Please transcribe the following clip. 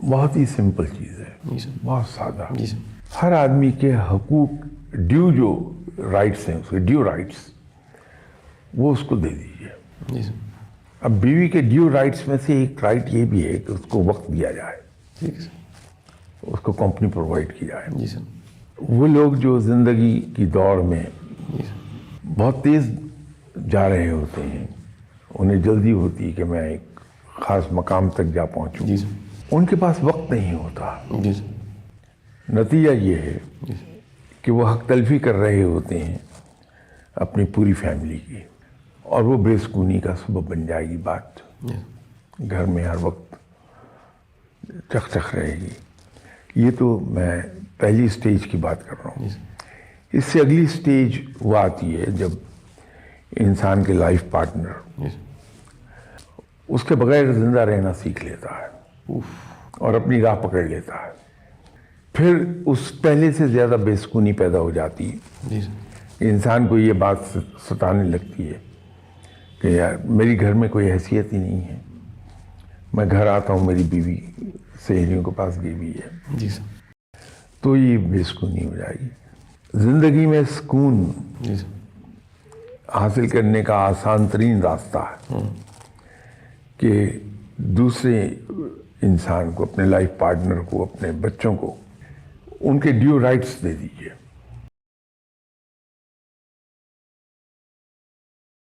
بہت ہی سمپل چیز ہے, جی سر. بہت سادہ. جی سر. ہر آدمی کے حقوق, ڈیو جو رائٹس ہیں, اس کے ڈیو رائٹس, وہ اس کو دے دیجیے. جی سر. اب بیوی کے ڈیو رائٹس میں سے ایک رائٹ یہ بھی ہے کہ اس کو وقت دیا جائے, ٹھیک ہے سر. اس کو کمپنی پرووائڈ کی جائے. جی سر. وہ لوگ جو زندگی کی دوڑ میں جی سر. بہت تیز جا رہے ہوتے ہیں, انہیں جلدی ہوتی ہے کہ میں ایک خاص مقام تک جا پہنچوں, جی سر. ان کے پاس وقت نہیں ہوتا. جی سر. نتیجہ یہ ہے جی سر. کہ وہ حق تلفی کر رہے ہوتے ہیں اپنی پوری فیملی کی, اور وہ بے سکونی کا سبب بن جائے گی بات. جی سر. گھر میں ہر وقت چخ رہے گی. یہ تو میں پہلی سٹیج کی بات کر رہا ہوں. جی سر. اس سے اگلی سٹیج وہ آتی ہے جب انسان کے لائف پارٹنر جی سر. اس کے بغیر زندہ رہنا سیکھ لیتا ہے اوف. اور اپنی راہ پکڑ لیتا ہے. پھر اس پہلے سے زیادہ بے سکونی پیدا ہو جاتی ہے. جی سر. انسان کو یہ بات ستانے لگتی ہے کہ یار میری گھر میں کوئی حیثیت ہی نہیں ہے. میں گھر آتا ہوں, میری بیوی سہیلیوں کے پاس گئی ہوئی ہے. جی سر. تو یہ بے سکونی ہو جائے گی. زندگی میں سکون جی سر. حاصل کرنے کا آسان ترین راستہ ہے کہ دوسرے انسان کو, اپنے لائف پارٹنر کو, اپنے بچوں کو ان کے ڈیو رائٹس دے دیجیے.